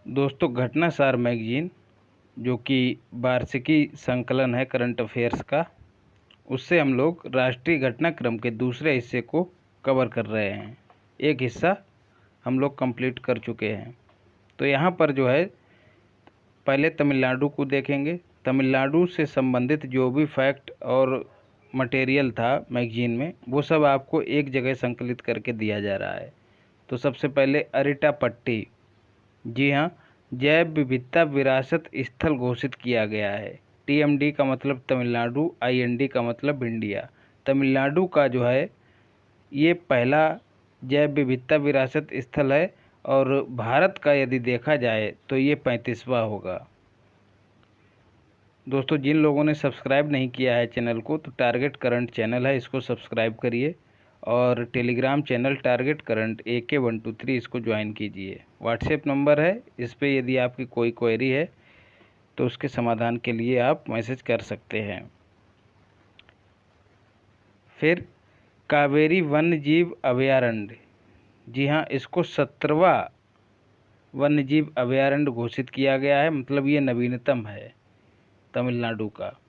दोस्तों, घटनासार मैगजीन जो कि वार्षिकी संकलन है करंट अफेयर्स का, उससे हम लोग राष्ट्रीय घटनाक्रम के दूसरे हिस्से को कवर कर रहे हैं। एक हिस्सा हम लोग कंप्लीट कर चुके हैं। तो यहाँ पर जो है पहले तमिलनाडु को देखेंगे। तमिलनाडु से संबंधित जो भी फैक्ट और मटेरियल था मैगजीन में, वो सब आपको एक जगह संकलित करके दिया जा रहा है। तो सबसे पहले अरिटापट्टी, जी हाँ, जैव विविधता विरासत स्थल घोषित किया गया है। TMD का मतलब तमिलनाडु, IND का मतलब इंडिया। तमिलनाडु का जो है ये पहला जैव विविधता विरासत स्थल है और भारत का यदि देखा जाए तो ये 35वां होगा। दोस्तों, जिन लोगों ने सब्सक्राइब नहीं किया है चैनल को, तो टारगेट करंट चैनल है, इसको सब्सक्राइब करिए और Telegram channel target current AK123 इसको ज्वाइन कीजिए। व्हाट्सएप नंबर है, इस पर यदि आपकी कोई क्वेरी है तो उसके समाधान के लिए आप मैसेज कर सकते हैं। फिर कावेरी वन्य जीव अभयारण्य, जी हाँ, इसको 17वां वन्य जीव अभयारण्य घोषित किया गया है, मतलब ये नवीनतम है तमिलनाडु का।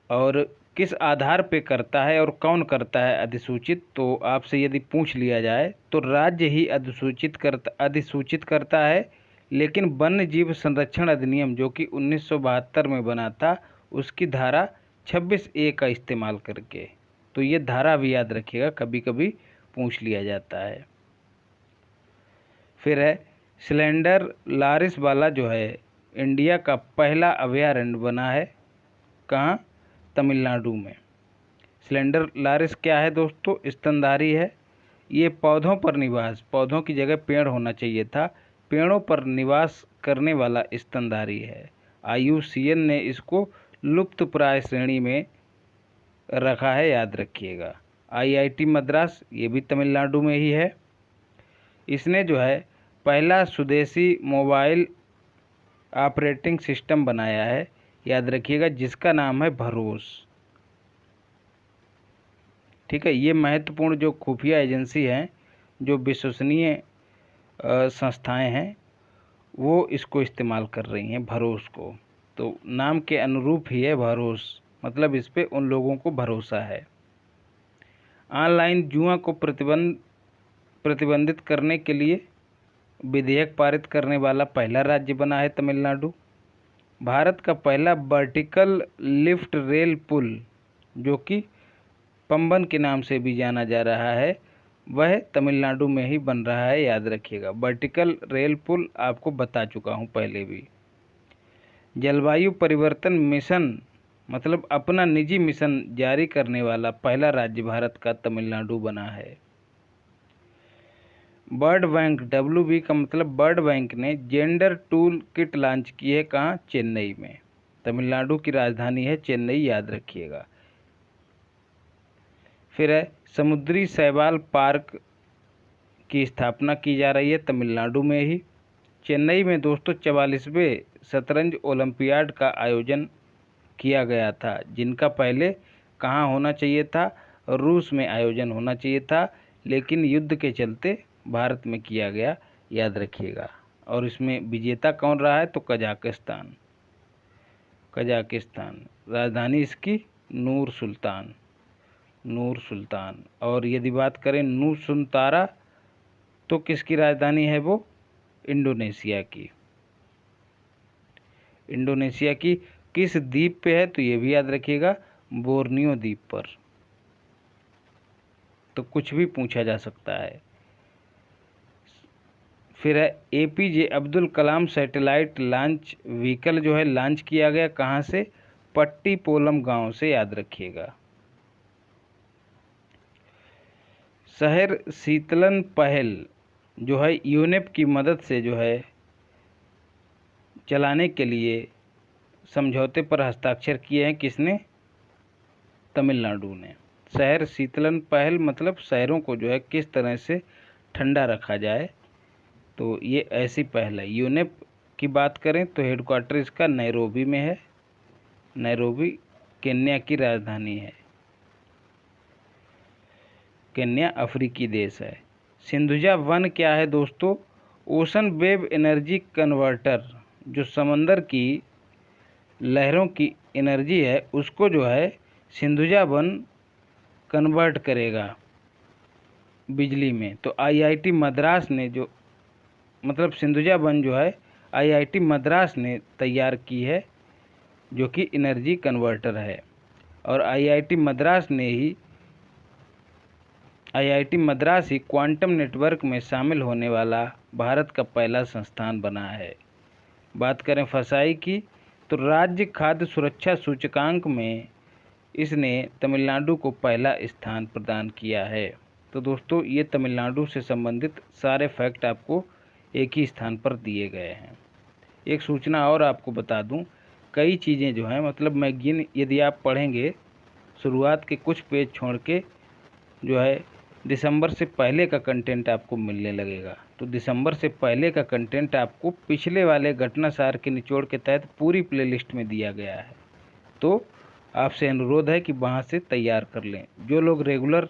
और किस आधार पे करता है और कौन करता है अधिसूचित, तो आपसे यदि पूछ लिया जाए तो राज्य ही अधिसूचित करता है। लेकिन वन्य जीव संरक्षण अधिनियम जो कि 1972 में बना था, उसकी धारा 26A का इस्तेमाल करके। तो ये धारा भी याद रखिएगा, कभी कभी पूछ लिया जाता है। फिर है सिलेंडर लारिस वाला जो है इंडिया का पहला अभयारण्य बना है, कहाँ? तमिलनाडु में। सिलेंडर लारिस क्या है दोस्तों? स्तनधारी है। ये पौधों की जगह पेड़ होना चाहिए था, पेड़ों पर निवास करने वाला स्तनधारी है। IUCN ने इसको लुप्तप्राय श्रेणी में रखा है, याद रखिएगा। IIT मद्रास, ये भी तमिलनाडु में ही है। इसने जो है पहला स्वदेशी मोबाइल ऑपरेटिंग सिस्टम बनाया है, याद रखिएगा, जिसका नाम है भरोस। ठीक है, ये महत्वपूर्ण जो खुफिया एजेंसी हैं, जो विश्वसनीय संस्थाएं हैं, वो इसको इस्तेमाल कर रही हैं, भरोस को। तो नाम के अनुरूप ही है भरोस, मतलब इस पे उन लोगों को भरोसा है। ऑनलाइन जुआ को प्रतिबंधित करने के लिए विधेयक पारित करने वाला पहला राज्य बना है तमिलनाडु। भारत का पहला वर्टिकल लिफ्ट रेल पुल, जो कि पंबन के नाम से भी जाना जा रहा है, वह तमिलनाडु में ही बन रहा है, याद रखिएगा। वर्टिकल रेल पुल आपको बता चुका हूँ पहले भी। जलवायु परिवर्तन मिशन, मतलब अपना निजी मिशन जारी करने वाला पहला राज्य भारत का तमिलनाडु बना है। वर्ल्ड बैंक, WB का मतलब वर्ल्ड बैंक ने जेंडर टूल किट लॉन्च की है, कहाँ? चेन्नई में। तमिलनाडु की राजधानी है चेन्नई, याद रखिएगा। फिर है समुद्री शैवाल पार्क की स्थापना की जा रही है तमिलनाडु में ही। चेन्नई में दोस्तों 44वें शतरंज ओलंपियाड का आयोजन किया गया था, जिनका पहले कहाँ होना चाहिए था? रूस में आयोजन होना चाहिए था, लेकिन युद्ध के चलते भारत में किया गया, याद रखिएगा। और इसमें विजेता कौन रहा है? तो कजाकिस्तान। राजधानी इसकी नूर सुल्तान। और यदि बात करें नुसुंतारा, तो किसकी राजधानी है वो? इंडोनेशिया की किस द्वीप पे है? तो ये भी याद रखिएगा, बोर्नियो द्वीप पर। तो कुछ भी पूछा जा सकता है। फिर है APJ Abdul Kalam satellite launch vehicle जो है लॉन्च किया गया, कहाँ से? पट्टीपोलम गांव से, याद रखिएगा। शहर शीतलन पहल जो है यूनेप की मदद से जो है चलाने के लिए समझौते पर हस्ताक्षर किए हैं, किसने? तमिलनाडु ने। शहर शीतलन पहल मतलब शहरों को जो है किस तरह से ठंडा रखा जाए, तो ये ऐसी पहल है। यूनेप की बात करें तो हेडक्वार्टर इसका नैरोबी में है। नैरोबी केन्या की राजधानी है। केन्या अफ्रीकी देश है। सिंधुजा वन क्या है दोस्तों? ओशन वेव एनर्जी कन्वर्टर, जो समंदर की लहरों की एनर्जी है उसको जो है सिंधुजा वन कन्वर्ट करेगा बिजली में। तो आईआईटी मद्रास ने जो मतलब सिंधुजा वन जो है आईआईटी मद्रास ने तैयार की है, जो कि एनर्जी कन्वर्टर है। और आईआईटी मद्रास ही क्वांटम नेटवर्क में शामिल होने वाला भारत का पहला संस्थान बना है। बात करें फसाई की, तो राज्य खाद्य सुरक्षा सूचकांक में इसने तमिलनाडु को पहला स्थान प्रदान किया है। तो दोस्तों ये तमिलनाडु से संबंधित सारे फैक्ट आपको एक ही स्थान पर दिए गए हैं। एक सूचना और आपको बता दूं, कई चीज़ें जो हैं मतलब यदि आप पढ़ेंगे शुरुआत के कुछ पेज छोड़ के जो है दिसंबर से पहले का कंटेंट आपको मिलने लगेगा। तो दिसंबर से पहले का कंटेंट आपको पिछले वाले घटनासार के निचोड़ के तहत पूरी प्लेलिस्ट में दिया गया है। तो आपसे अनुरोध है कि वहाँ से तैयार कर लें। जो लोग रेगुलर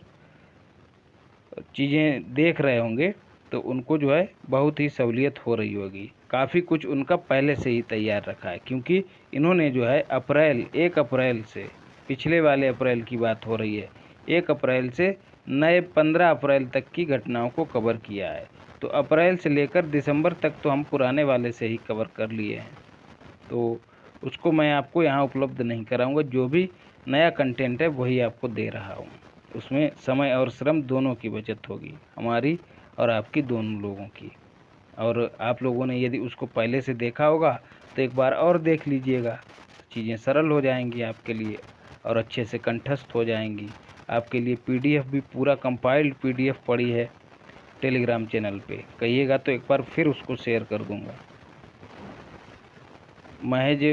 चीज़ें देख रहे होंगे तो उनको जो है बहुत ही सहूलियत हो रही होगी। काफ़ी कुछ उनका पहले से ही तैयार रखा है, क्योंकि इन्होंने जो है 1 अप्रैल से, पिछले वाले अप्रैल की बात हो रही है, 1 अप्रैल से नए 15 अप्रैल तक की घटनाओं को कवर किया है। तो अप्रैल से लेकर दिसंबर तक तो हम पुराने वाले से ही कवर कर लिए हैं, तो उसको मैं आपको यहाँ उपलब्ध नहीं कराऊंगा। जो भी नया कंटेंट है वही आपको दे रहा हूँ। उसमें समय और श्रम दोनों की बचत होगी, हमारी और आपकी, दोनों लोगों की। और आप लोगों ने यदि उसको पहले से देखा होगा तो एक बार और देख लीजिएगा, चीज़ें सरल हो जाएंगी आपके लिए और अच्छे से कंठस्थ हो जाएंगी। आपके लिए पीडीएफ भी, पूरा कंपाइल्ड पीडीएफ पड़ी है टेलीग्राम चैनल पे, कहिएगा तो एक बार फिर उसको शेयर कर दूंगा। महज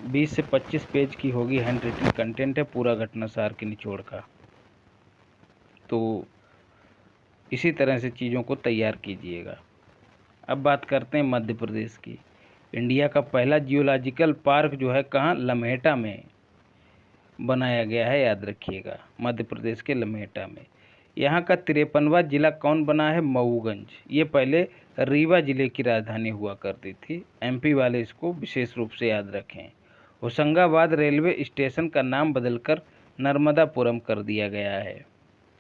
20 से 25 पेज की होगी, हैंड रिटन कंटेंट है पूरा घटनासार के निचोड़ का। तो इसी तरह से चीज़ों को तैयार कीजिएगा। अब बात करते हैं मध्य प्रदेश की। इंडिया का पहला जियोलॉजिकल पार्क जो है कहाँ, लम्हेटा में बनाया गया है, याद रखिएगा, मध्य प्रदेश के लम्हेटा में। यहाँ का 53वां जिला कौन बना है, मऊगंज। ये पहले रीवा जिले की राजधानी हुआ करती थी, एमपी वाले इसको विशेष रूप से याद रखें। होशंगाबाद रेलवे स्टेशन का नाम बदलकर नर्मदापुरम कर दिया गया है।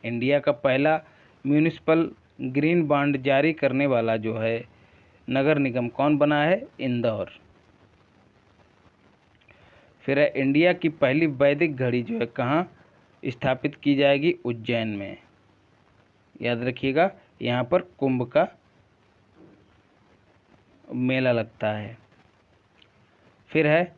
इंडिया का पहला म्यूनिसिपल ग्रीन बॉन्ड जारी करने वाला जो है नगर निगम कौन बना है, इंदौर। फिर है इंडिया की पहली वैदिक घड़ी जो है कहाँ स्थापित की जाएगी, उज्जैन में, याद रखिएगा। यहाँ पर कुंभ का मेला लगता है। फिर है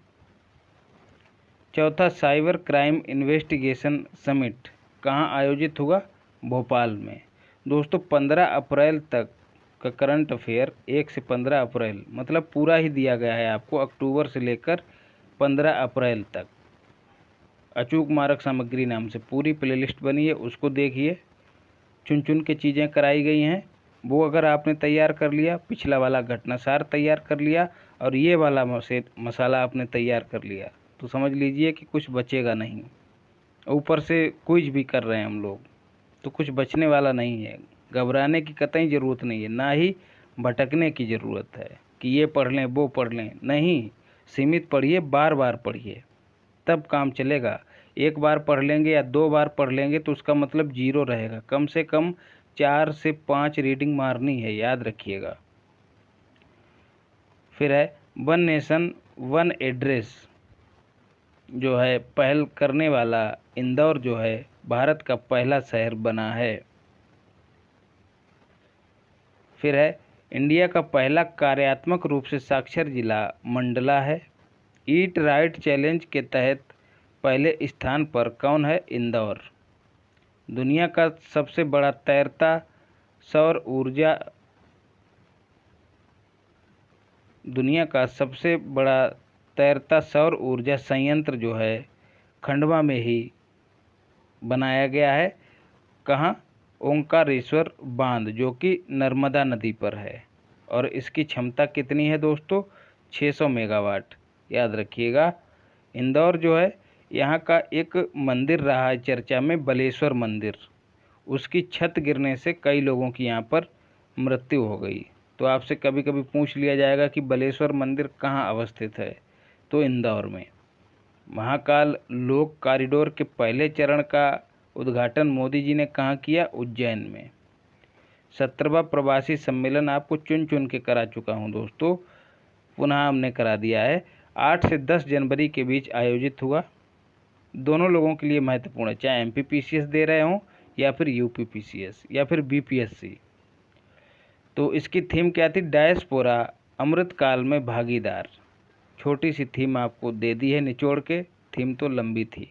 चौथा साइबर क्राइम इन्वेस्टिगेशन समिट कहाँ आयोजित होगा, भोपाल में। दोस्तों 15 अप्रैल तक का करंट अफेयर, 1 से 15 अप्रैल मतलब पूरा ही दिया गया है आपको, अक्टूबर से लेकर 15 अप्रैल तक। अचूक मारक सामग्री नाम से पूरी प्लेलिस्ट बनी है, उसको देखिए। चुन चुन के चीज़ें कराई गई हैं, वो अगर आपने तैयार कर लिया, पिछला वाला घटनासार तैयार कर लिया और ये वाला मसाला आपने तैयार कर लिया, तो समझ लीजिए कि कुछ बचेगा नहीं। ऊपर से क्विज भी कर रहे हैं हम लोग, तो कुछ बचने वाला नहीं है। घबराने की कतई ज़रूरत नहीं है, ना ही भटकने की ज़रूरत है कि ये पढ़ लें वो पढ़ लें, नहीं। सीमित पढ़िए, बार बार पढ़िए, तब काम चलेगा। एक बार पढ़ लेंगे या 2 बार पढ़ लेंगे तो उसका मतलब 0 रहेगा। कम से कम 4 से 5 रीडिंग मारनी है, याद रखिएगा। फिर है वन नेशन वन एड्रेस जो है पहल करने वाला इंदौर जो है भारत का पहला शहर बना है। फिर है इंडिया का पहला कार्यात्मक रूप से साक्षर जिला मंडला है। ईट राइट चैलेंज के तहत पहले स्थान पर कौन है, इंदौर। दुनिया का सबसे बड़ा तैरता सौर ऊर्जा संयंत्र जो है खंडवा में ही बनाया गया है। कहाँ, ओंकारेश्वर बांध, जो कि नर्मदा नदी पर है। और इसकी क्षमता कितनी है दोस्तों, 600 मेगावाट, याद रखिएगा। इंदौर जो है यहाँ का एक मंदिर रहा है चर्चा में, बलेश्वर मंदिर, उसकी छत गिरने से कई लोगों की यहाँ पर मृत्यु हो गई। तो आपसे कभी कभी पूछ लिया जाएगा कि बलेश्वर मंदिर कहाँ अवस्थित है, तो इंदौर में। महाकाल लोक कॉरिडोर के पहले चरण का उद्घाटन मोदी जी ने कहाँ किया? उज्जैन में। 17वां प्रवासी सम्मेलन आपको चुन चुन के करा चुका हूँ दोस्तों, पुनः हमने करा दिया है। 8 से 10 जनवरी के बीच आयोजित हुआ। दोनों लोगों के लिए महत्वपूर्ण है, चाहे MPPCS दे रहे हों या फिर UPPCS या फिर BPSC। तो इसकी थीम क्या थी? डायस्पोरा अमृतकाल में भागीदार। छोटी सी थीम आपको दे दी है निचोड़ के, थीम तो लंबी थी।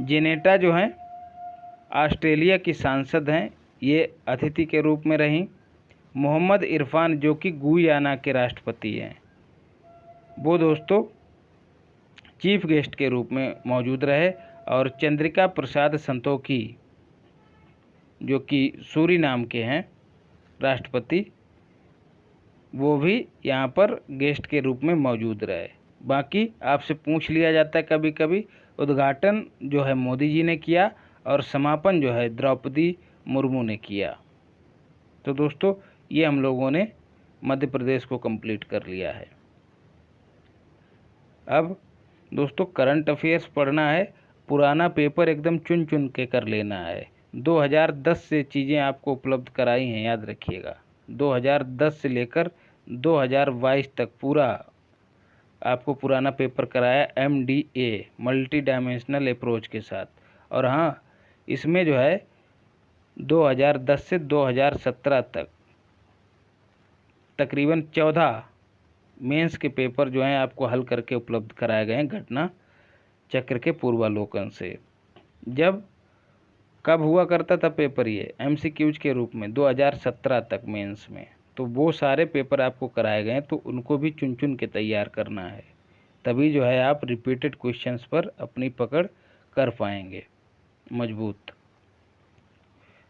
जेनेटा जो हैं ऑस्ट्रेलिया की सांसद हैं, ये अतिथि के रूप में रहीं। मोहम्मद इरफान जो कि गुयाना के राष्ट्रपति हैं, वो दोस्तों चीफ गेस्ट के रूप में मौजूद रहे। और चंद्रिका प्रसाद संतोखी जो कि सूरीनाम के हैं राष्ट्रपति, वो भी यहाँ पर गेस्ट के रूप में मौजूद रहे। बाकी आपसे पूछ लिया जाता है कभी कभी, उद्घाटन जो है मोदी जी ने किया और समापन जो है द्रौपदी मुर्मू ने किया। तो दोस्तों ये हम लोगों ने मध्य प्रदेश को कंप्लीट कर लिया है। अब दोस्तों करंट अफेयर्स पढ़ना है, पुराना पेपर एकदम चुन चुन के कर लेना है। 2010 से चीज़ें आपको उपलब्ध कराई हैं, याद रखिएगा। 2010 से लेकर 2022 तक पूरा आपको पुराना पेपर कराया MDA मल्टी डायमेंशनल अप्रोच के साथ। और हाँ, इसमें जो है 2010 से 2017 तक तकरीबन 14 मेंस के पेपर जो हैं आपको हल करके उपलब्ध कराए गए हैं घटना चक्र के पूर्वालोकन से। जब कब हुआ करता था पेपर? ये MCQs के रूप में 2017 तक मेंस में। तो वो सारे पेपर आपको कराए गए हैं, तो उनको भी चुन चुन के तैयार करना है, तभी जो है आप रिपीटेड क्वेश्चंस पर अपनी पकड़ कर पाएंगे मजबूत।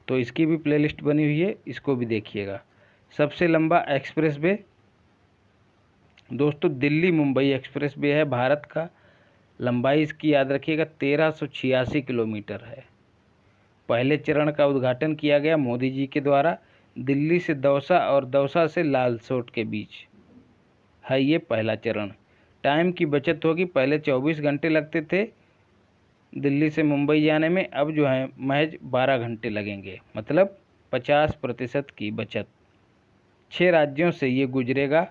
तो इसकी भी प्लेलिस्ट बनी हुई है, इसको भी देखिएगा। सबसे लंबा एक्सप्रेस वे दोस्तों दिल्ली मुंबई एक्सप्रेस वे है भारत का। लंबाई इसकी याद रखिएगा 1386 किलोमीटर है। पहले चरण का उद्घाटन किया गया मोदी जी के द्वारा। दिल्ली से दौसा और दौसा से लालसोट के बीच है ये पहला चरण। टाइम की बचत होगी, पहले 24 घंटे लगते थे दिल्ली से मुंबई जाने में, अब जो है महज 12 घंटे लगेंगे, मतलब 50% की बचत। 6 राज्यों से ये गुजरेगा,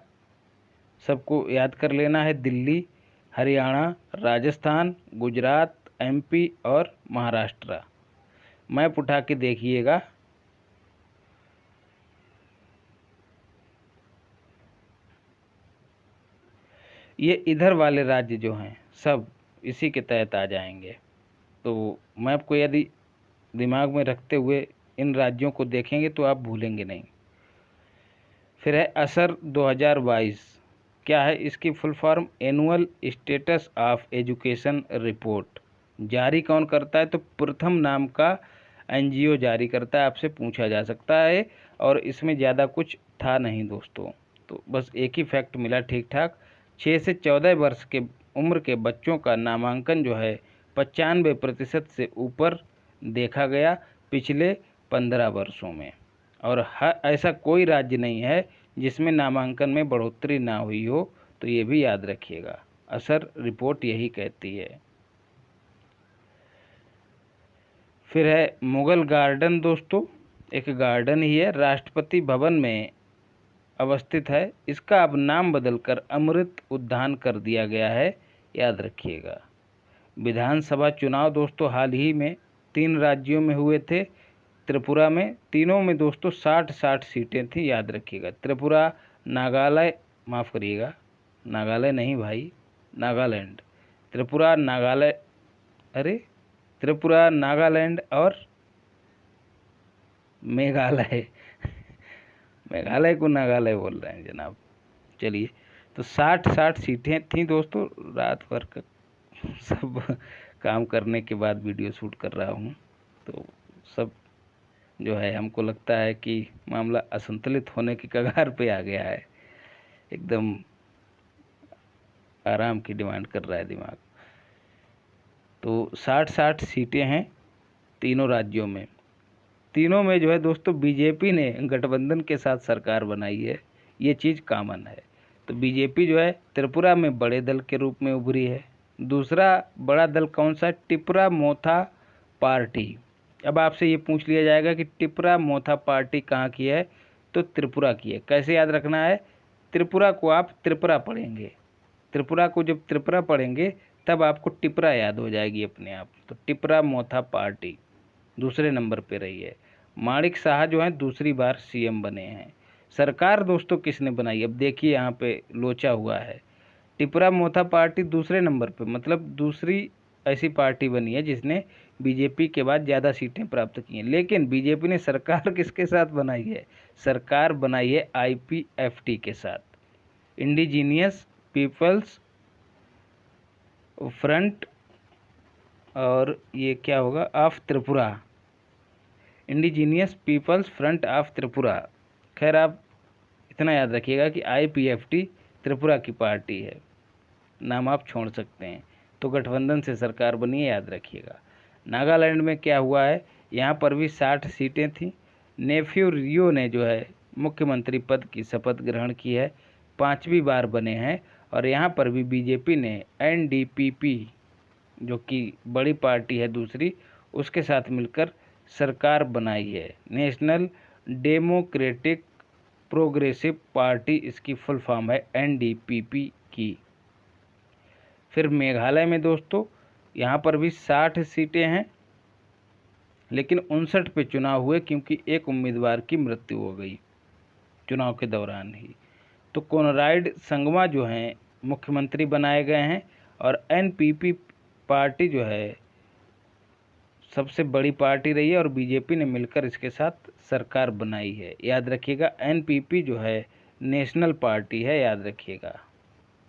सबको याद कर लेना है। दिल्ली, हरियाणा, राजस्थान, गुजरात, MP और महाराष्ट्र। मैप उठा के देखिएगा। ये इधर वाले राज्य जो हैं सब इसी के तहत आ जाएंगे। तो मैप को यदि दिमाग में रखते हुए इन राज्यों को देखेंगे तो आप भूलेंगे नहीं। फिर है असर 2022, क्या है इसकी full form? Annual status of education report. जारी कौन करता है? तो प्रथम नाम का NGO जारी करता है, आपसे पूछा जा सकता है। और इसमें ज़्यादा कुछ था नहीं दोस्तों, तो बस एक ही फैक्ट मिला ठीक ठाक। 6 से 14 वर्ष के उम्र के बच्चों का नामांकन जो है 95% से ऊपर देखा गया पिछले 15 वर्षों में। और ऐसा कोई राज्य नहीं है जिसमें नामांकन में बढ़ोतरी ना हुई हो, तो ये भी याद रखिएगा। असर रिपोर्ट यही कहती है। फिर है मुगल गार्डन दोस्तों, एक गार्डन ही है, राष्ट्रपति भवन में अवस्थित है। इसका अब नाम बदलकर अमृत उद्यान कर दिया गया है, याद रखिएगा। विधानसभा चुनाव दोस्तों हाल ही में 3 राज्यों में हुए थे। त्रिपुरा में, तीनों में दोस्तों 60-60 सीटें थी, याद रखिएगा। त्रिपुरा, नागालय, माफ़ करिएगा, नागालय नहीं भाई, नागालैंड। त्रिपुरा, नागालय, अरे त्रिपुरा, नागालैंड और मेघालय मेघालय को नागालय बोल रहे हैं जनाब। चलिए, तो 60-60 सीटें थीं दोस्तों। रात भर का सब काम करने के बाद वीडियो शूट कर रहा हूँ, तो सब जो है हमको लगता है कि मामला असंतुलित होने की कगार पे आ गया है, एकदम आराम की डिमांड कर रहा है दिमाग। तो 60-60 सीटें हैं तीनों राज्यों में। तीनों में जो है दोस्तों बीजेपी ने गठबंधन के साथ सरकार बनाई है, ये चीज़ कॉमन है। तो बीजेपी जो है त्रिपुरा में बड़े दल के रूप में उभरी है। दूसरा बड़ा दल कौन सा? टिपरा मोथा पार्टी। अब आपसे ये पूछ लिया जाएगा कि टिपरा मोथा पार्टी कहाँ की है, तो त्रिपुरा की है। कैसे याद रखना है? त्रिपुरा को आप त्रिपुरा पढ़ेंगे, त्रिपुरा को जब त्रिपुरा पढ़ेंगे तब आपको टिपरा याद हो जाएगी अपने आप। तो टिपरा मोथा पार्टी दूसरे नंबर पे रही है। माणिक साहा जो हैं दूसरी बार सीएम बने हैं। सरकार दोस्तों किसने बनाई? अब देखिए यहाँ पे लोचा हुआ है। टिपरा मोथा पार्टी दूसरे नंबर पे, मतलब दूसरी ऐसी पार्टी बनी है जिसने बीजेपी के बाद ज़्यादा सीटें प्राप्त की हैं। लेकिन बीजेपी ने सरकार किसके साथ बनाई है? सरकार बनाई है आईपीएफटी के साथ, इंडिजीनियस पीपल्स फ्रंट, और ये क्या होगा? Of Tripura, Indigenous Peoples Front of Tripura. खैर आप इतना याद रखिएगा कि आईपीएफटी त्रिपुरा की पार्टी है, नाम आप छोड़ सकते हैं। तो गठबंधन से सरकार बनी है, याद रखिएगा। नागालैंड में क्या हुआ है? यहाँ पर भी 60 सीटें थीं। नेफ्यू रियो ने जो है मुख्यमंत्री पद की शपथ ग्रहण की है, 5वीं बार बने हैं। और यहाँ पर भी बीजेपी ने एनडीपीपी जो कि बड़ी पार्टी है दूसरी, उसके साथ मिलकर सरकार बनाई है। नेशनल डेमोक्रेटिक प्रोग्रेसिव पार्टी इसकी फुल फॉर्म है एनडीपीपी की। फिर मेघालय में दोस्तों यहाँ पर भी 60 सीटें हैं, लेकिन 59 पे चुनाव हुए क्योंकि एक उम्मीदवार की मृत्यु हो गई चुनाव के दौरान ही। तो कोनराड संगमा जो हैं मुख्यमंत्री बनाए गए हैं। और एनपीपी पार्टी जो है सबसे बड़ी पार्टी रही है और बीजेपी ने मिलकर इसके साथ सरकार बनाई है। याद रखिएगा एनपीपी जो है नेशनल पार्टी है, याद रखिएगा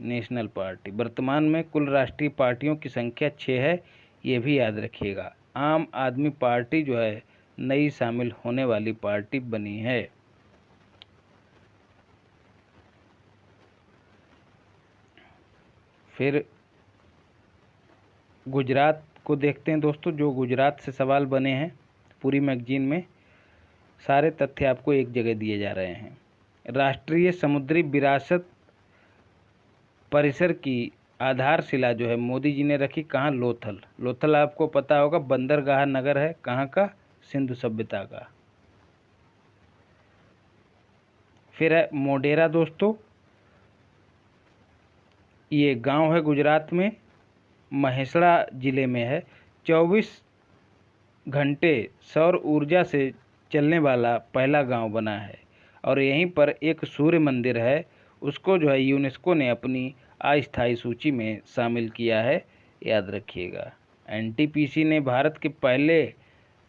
नेशनल पार्टी। वर्तमान में कुल राष्ट्रीय पार्टियों की संख्या 6 है, ये भी याद रखिएगा। आम आदमी पार्टी जो है नई शामिल होने वाली पार्टी बनी है। फिर गुजरात को देखते हैं दोस्तों, जो गुजरात से सवाल बने हैं पूरी मैगजीन में। सारे तथ्य आपको एक जगह दिए जा रहे हैं। राष्ट्रीय समुद्री विरासत परिसर की आधारशिला जो है मोदी जी ने रखी कहाँ? लोथल। लोथल आपको पता होगा बंदरगाह नगर है, कहाँ का? सिंधु सभ्यता का। फिर है मोढेरा दोस्तों, ये गांव है गुजरात में, महेसड़ा जिले में है। 24 घंटे सौर ऊर्जा से चलने वाला पहला गांव बना है। और यहीं पर एक सूर्य मंदिर है, उसको जो है यूनेस्को ने अपनी अस्थायी सूची में शामिल किया है, याद रखिएगा। एनटीपीसी ने भारत के पहले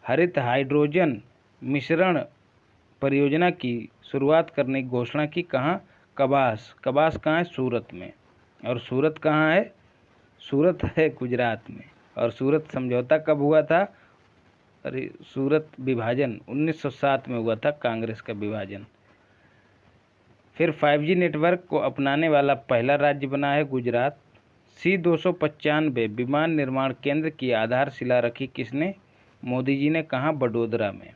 हरित हाइड्रोजन मिश्रण परियोजना की शुरुआत करने की घोषणा की, कहाँ? कबास। कबास कहाँ है? सूरत में। और सूरत कहाँ है? सूरत है गुजरात में। और सूरत समझौता कब हुआ था? अरे सूरत विभाजन 1907 में हुआ था, कांग्रेस का विभाजन। फिर 5G नेटवर्क को अपनाने वाला पहला राज्य बना है गुजरात। C295 विमान निर्माण केंद्र की आधारशिला रखी किसने? मोदी जी ने। कहाँ? बड़ोदरा में।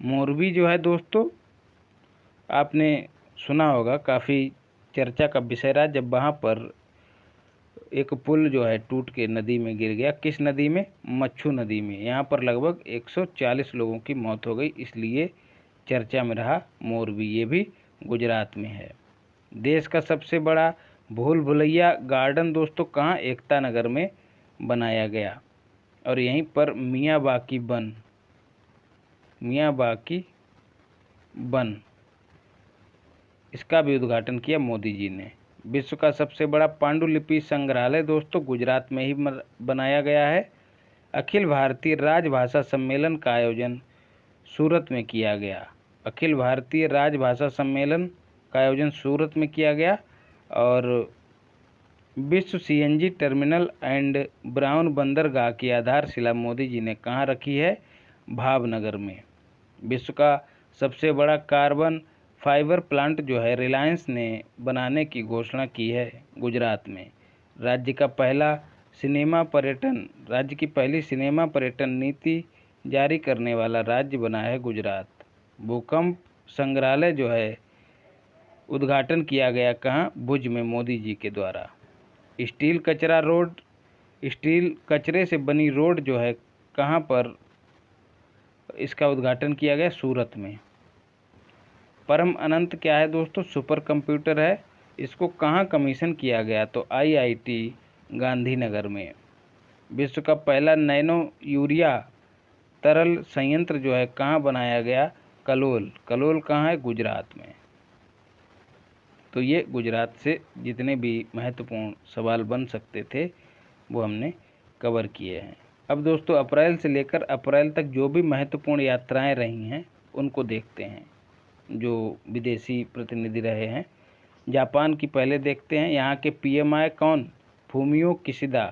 मोरबी जो है दोस्तों आपने सुना होगा, काफ़ी चर्चा का विषय रहा जब वहाँ पर एक पुल जो है टूट के नदी में गिर गया। किस नदी में? मच्छू नदी में। यहाँ पर लगभग 140 लोगों की मौत हो गई, इसलिए चर्चा में रहा मोरबी। ये भी गुजरात में है। देश का सबसे बड़ा भूल भुलैया गार्डन दोस्तों कहाँ? एकता नगर में बनाया गया। और यहीं पर मियावाकी वन इसका भी उद्घाटन किया मोदी जी ने। विश्व का सबसे बड़ा पांडुलिपि संग्रहालय दोस्तों गुजरात में ही बनाया गया है। अखिल भारतीय राजभाषा सम्मेलन का आयोजन सूरत में किया गया। अखिल भारतीय राजभाषा सम्मेलन का आयोजन सूरत में किया गया। और विश्व सीएनजी टर्मिनल एंड ब्राउन बंदरगाह की आधारशिला मोदी जी ने कहाँ रखी है? भावनगर में। विश्व का सबसे बड़ा कार्बन फाइबर प्लांट जो है रिलायंस ने बनाने की घोषणा की है गुजरात में। राज्य की पहली सिनेमा पर्यटन नीति जारी करने वाला राज्य बना है गुजरात। भूकंप संग्रहालय जो है उद्घाटन किया गया कहाँ? भुज में, मोदी जी के द्वारा। स्टील कचरे से बनी रोड जो है कहाँ पर इसका उद्घाटन किया गया? सूरत में। परम अनंत क्या है दोस्तों? सुपर कंप्यूटर है। इसको कहाँ कमीशन किया गया? तो IIT गांधीनगर में। विश्व का पहला नैनो यूरिया तरल संयंत्र जो है कहाँ बनाया गया? कलोल। कलोल कहाँ है? गुजरात में। तो ये गुजरात से जितने भी महत्वपूर्ण सवाल बन सकते थे वो हमने कवर किए हैं। अब दोस्तों अप्रैल से लेकर अप्रैल तक जो भी महत्वपूर्ण यात्राएं रही हैं उनको देखते हैं, जो विदेशी प्रतिनिधि रहे हैं। जापान की पहले देखते हैं। यहाँ के PM आए कौन? Fumio Kishida.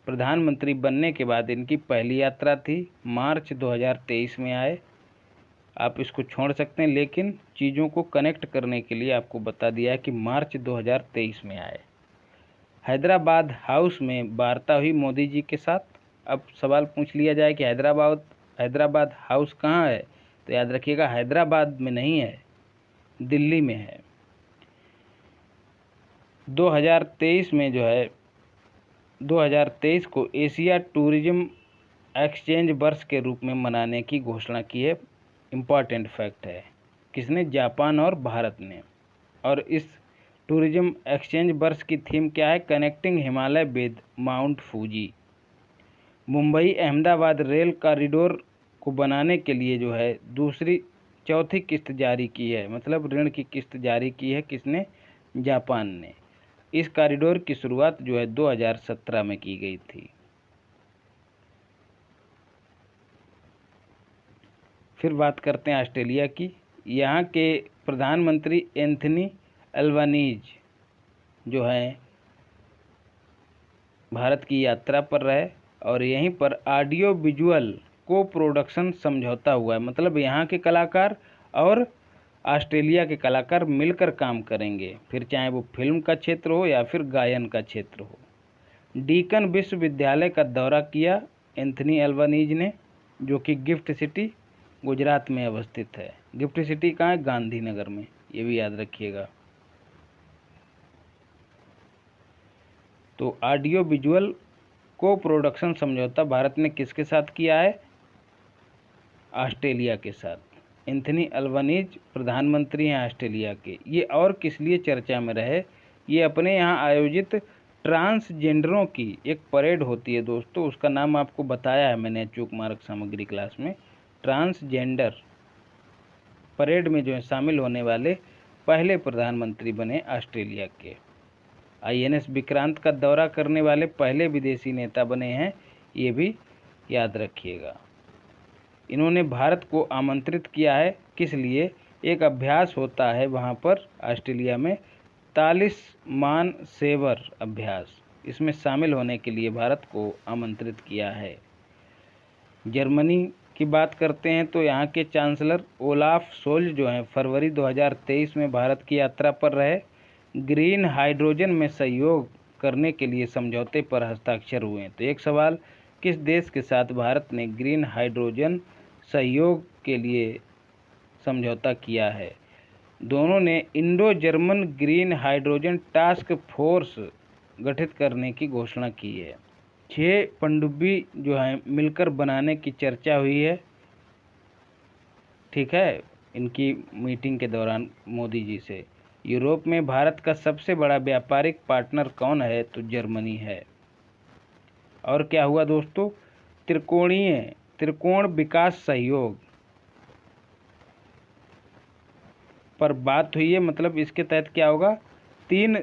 प्रधानमंत्री बनने के बाद इनकी पहली यात्रा थी, मार्च 2023 में आए। आप इसको छोड़ सकते हैं, लेकिन चीज़ों को कनेक्ट करने के लिए आपको बता दिया है कि मार्च 2023 में आए। हैदराबाद हाउस में वार्ता हुई मोदी जी के साथ। अब सवाल पूछ लिया जाए कि हैदराबाद हाउस कहाँ है? तो याद रखिएगा हैदराबाद में नहीं है, दिल्ली में है। 2023 में जो है 2023 को एशिया टूरिज्म एक्सचेंज वर्ष के रूप में मनाने की घोषणा की है। इम्पॉर्टेंट फैक्ट है। किसने? जापान और भारत ने। और इस टूरिज्म एक्सचेंज वर्ष की थीम क्या है? Connecting Himalaya with mount Fuji. Mumbai Ahmedabad rail corridor को बनाने के लिए जो है चौथी किस्त जारी की है, मतलब ऋण की किस्त जारी की है। किसने? जापान ने। इस कॉरिडोर की शुरुआत जो है 2017 में की गई थी। फिर बात करते हैं ऑस्ट्रेलिया की। यहाँ के प्रधानमंत्री एंथनी अल्बानीज जो हैं भारत की यात्रा पर रहे और यहीं पर ऑडियो विजुअल को प्रोडक्शन समझौता हुआ है, मतलब यहाँ के कलाकार और ऑस्ट्रेलिया के कलाकार मिलकर काम करेंगे, फिर चाहे वो फिल्म का क्षेत्र हो या फिर गायन का क्षेत्र हो। डीकन विश्वविद्यालय का दौरा किया एंथनी अल्बानीज ने, जो कि गिफ्ट सिटी गुजरात में अवस्थित है। गिफ्ट सिटी कहाँ है? गांधीनगर में, ये भी याद रखिएगा। तो ऑडियो विजुअल को प्रोडक्शन समझौता भारत ने किसके साथ किया है? ऑस्ट्रेलिया के साथ। एंथनी अल्बानीज प्रधानमंत्री हैं ऑस्ट्रेलिया के। ये और किस लिए चर्चा में रहे? ये अपने यहाँ आयोजित ट्रांसजेंडरों की एक परेड होती है दोस्तों, उसका नाम आपको बताया है मैंने चूक मार्क सामग्री क्लास में। ट्रांसजेंडर परेड में जो है शामिल होने वाले पहले प्रधानमंत्री बने ऑस्ट्रेलिया के। INS विक्रांत का दौरा करने वाले पहले विदेशी नेता बने हैं, ये भी याद रखिएगा। इन्होंने भारत को आमंत्रित किया है, किस लिए? एक अभ्यास होता है वहाँ पर ऑस्ट्रेलिया में, तालिस्मान सेवर अभ्यास, इसमें शामिल होने के लिए भारत को आमंत्रित किया है। जर्मनी की बात करते हैं तो यहाँ के चांसलर ओलाफ शोल्ज जो हैं फरवरी 2023 में भारत की यात्रा पर रहे। ग्रीन हाइड्रोजन में सहयोग करने के लिए समझौते पर हस्ताक्षर हुए हैं। तो एक सवाल, किस देश के साथ भारत ने ग्रीन हाइड्रोजन सहयोग के लिए समझौता किया है? दोनों ने Indo German green hydrogen task force गठित करने की घोषणा की है। 6 पनडुब्बी जो है मिलकर बनाने की चर्चा हुई है, ठीक है, इनकी मीटिंग के दौरान मोदी जी से। यूरोप में भारत का सबसे बड़ा व्यापारिक पार्टनर कौन है? तो जर्मनी है। और क्या हुआ दोस्तों? त्रिकोण विकास सहयोग पर बात हुई है, मतलब इसके तहत क्या होगा? 3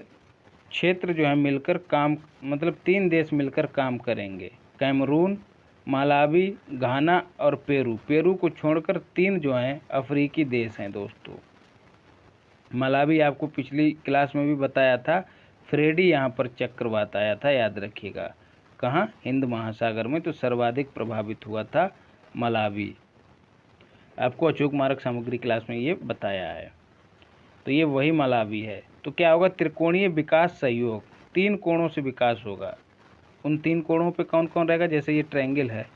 क्षेत्र जो है मिलकर काम, मतलब 3 देश मिलकर काम करेंगे। कैमरून, मालावी, घाना और पेरू। पेरू को छोड़कर 3 जो हैं अफ्रीकी देश हैं दोस्तों। मालावी आपको पिछली क्लास में भी बताया था, फ्रेडी यहाँ पर चक्रवात आया था, याद रखिएगा। कहाँ? हिंद महासागर में। तो सर्वाधिक प्रभावित हुआ था मालावी, आपको अचूक मार्क सामग्री क्लास में ये बताया है। तो ये वही मालावी है। तो क्या होगा? त्रिकोणीय विकास सहयोग, 3 कोणों से विकास होगा। उन 3 कोणों पे कौन कौन रहेगा? जैसे ये ट्रायंगल है,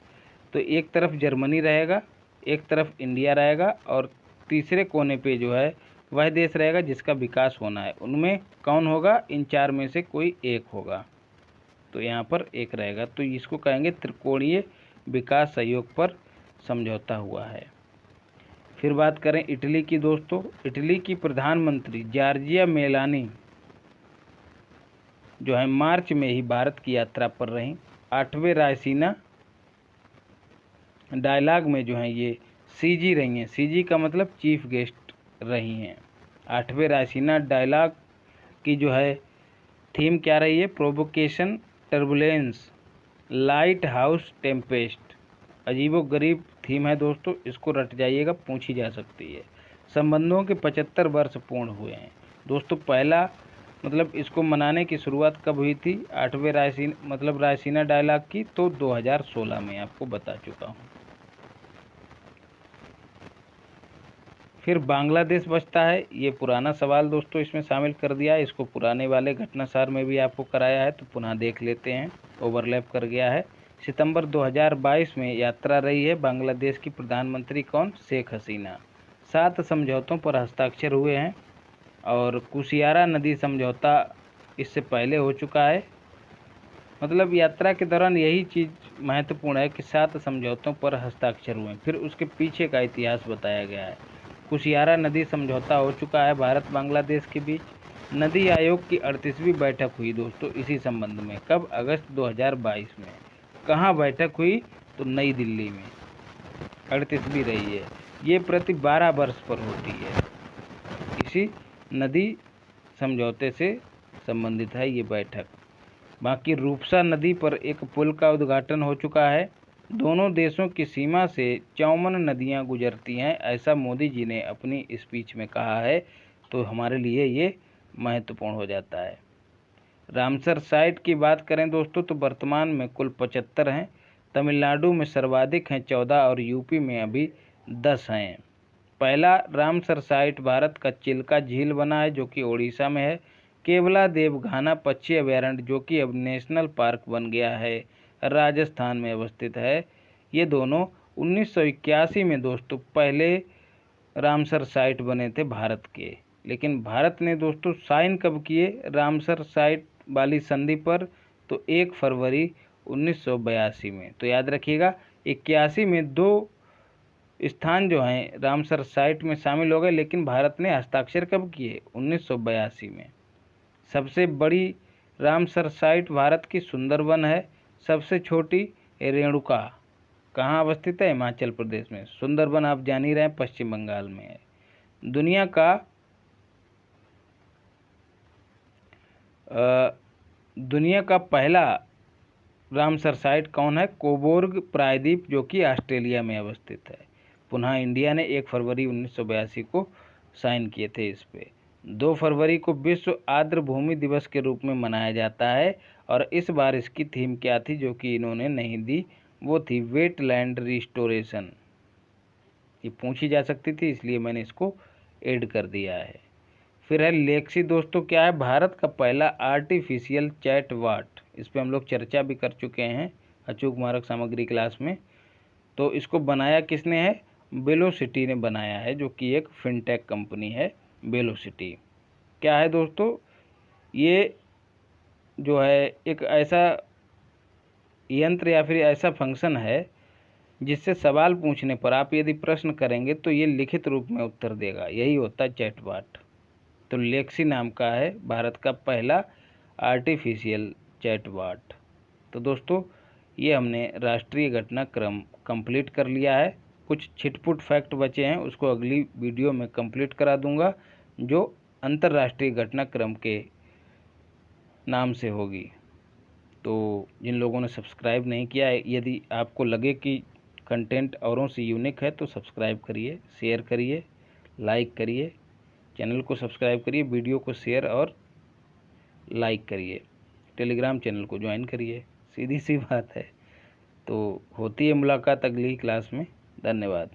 तो एक तरफ जर्मनी रहेगा, एक तरफ इंडिया रहेगा और तीसरे कोने पे जो है वह देश रहेगा जिसका विकास होना है। उनमें कौन होगा? इन चार में से कोई एक होगा। तो यहाँ पर एक रहेगा, तो इसको कहेंगे त्रिकोणीय विकास सहयोग पर समझौता हुआ है। फिर बात करें इटली की दोस्तों, इटली की प्रधानमंत्री जॉर्जिया मेलोनी जो है मार्च में ही भारत की यात्रा पर रहीं। 8वें रायसीना डायलॉग में जो है ये सीजी रही हैं। सीजी का मतलब चीफ गेस्ट रही हैं। 8वें रायसीना डायलॉग की जो है थीम क्या रही है? Provocation, turbulence, light house Tempest. अजीबोगरीब थीम है दोस्तों, इसको रट जाइएगा, पूछी जा सकती है। संबंधों के 75 वर्ष पूर्ण हुए हैं दोस्तों। पहला मतलब इसको मनाने की शुरुआत कब हुई थी? 8वें रायसीना डायलॉग की, तो 2016 में आपको बता चुका हूँ। फिर बांग्लादेश बचता है, ये पुराना सवाल दोस्तों इसमें शामिल कर दिया है। इसको पुराने वाले घटनासार में भी आपको कराया है, तो पुनः देख लेते हैं, ओवरलैप कर गया है। सितंबर 2022 में यात्रा रही है बांग्लादेश की प्रधानमंत्री कौन? शेख हसीना। 7 समझौतों पर हस्ताक्षर हुए हैं और कुशियारा नदी समझौता इससे पहले हो चुका है। मतलब यात्रा के दौरान यही चीज़ महत्वपूर्ण है कि 7 समझौतों पर हस्ताक्षर हुए। फिर उसके पीछे का इतिहास बताया गया है। कुशियारा नदी समझौता हो चुका है भारत बांग्लादेश के बीच। नदी आयोग की 38वीं बैठक हुई दोस्तों इसी संबंध में। कब? अगस्त 2022 में। कहाँ बैठक हुई? तो नई दिल्ली में। 38वीं रही है। ये प्रति 12 वर्ष पर होती है। इसी नदी समझौते से संबंधित है ये बैठक। बाकी रूपसा नदी पर एक पुल का उद्घाटन हो चुका है। दोनों देशों की सीमा से 54 नदियां गुजरती हैं, ऐसा मोदी जी ने अपनी स्पीच में कहा है, तो हमारे लिए ये महत्वपूर्ण हो जाता है। रामसर साइट की बात करें दोस्तों तो वर्तमान में कुल 75 हैं। तमिलनाडु में सर्वाधिक हैं 14 और यूपी में अभी 10 हैं। पहला रामसर साइट भारत का चिल्का झील बना है जो कि ओडिशा में है। केवला देवघाना पक्षी अभयारण्य जो कि अब नेशनल पार्क बन गया है, राजस्थान में अवस्थित है। ये दोनों 1981 में दोस्तों पहले रामसर साइट बने थे भारत के। लेकिन भारत ने दोस्तों साइन कब किए रामसर साइट वाली संधि पर? तो 1 फरवरी 1982 में। तो याद रखिएगा 81 में 2 स्थान जो हैं रामसर साइट में शामिल हो गए, लेकिन भारत ने हस्ताक्षर कब किए? 1982 में। सबसे बड़ी रामसर साइट भारत की सुंदरबन है। सबसे छोटी रेणुका कहाँ अवस्थित है? हिमाचल प्रदेश में। सुंदरबन आप जान ही रहे हैं पश्चिम बंगाल में है। दुनिया का पहला रामसर साइट कौन है? कोबोर्ग प्रायद्वीप जो कि ऑस्ट्रेलिया में अवस्थित है। पुनः इंडिया ने 1 फरवरी 1982 को साइन किए थे इस पे। 2 फरवरी को विश्व आर्द्र भूमि दिवस के रूप में मनाया जाता है और इस बार इसकी थीम क्या थी जो कि इन्होंने नहीं दी? वो थी वेटलैंड रिस्टोरेशन। ये पूछी जा सकती थी इसलिए मैंने इसको ऐड कर दिया है। फिर है लेक्सी दोस्तों, क्या है? भारत का पहला आर्टिफिशियल चैट बॉट। इस पे हम लोग चर्चा भी कर चुके हैं अचूक मारक सामग्री क्लास में। तो इसको बनाया किसने है? वेलोसिटी ने बनाया है जो कि एक फिनटेक कंपनी है वेलोसिटी। क्या है दोस्तों? ये जो है एक ऐसा यंत्र या फिर ऐसा फंक्शन है जिससे सवाल पूछने पर आप यदि प्रश्न करेंगे तो ये लिखित रूप में उत्तर देगा। यही होता है चैटबॉट। तो लेक्सी नाम का है भारत का पहला आर्टिफिशियल चैटबॉट। तो दोस्तों ये हमने राष्ट्रीय घटनाक्रम कंप्लीट कर लिया है। कुछ छिटपुट फैक्ट बचे हैं उसको अगली वीडियो में कंप्लीट करा दूंगा जो अंतर्राष्ट्रीय घटनाक्रम के नाम से होगी। तो जिन लोगों ने सब्सक्राइब नहीं किया है, यदि आपको लगे कि कंटेंट औरों से यूनिक है तो सब्सक्राइब करिए, शेयर करिए, लाइक करिए, चैनल को सब्सक्राइब करिए, वीडियो को शेयर और लाइक करिए, टेलीग्राम चैनल को ज्वाइन करिए। सीधी सी बात है। तो होती है मुलाकात अगली क्लास में। धन्यवाद।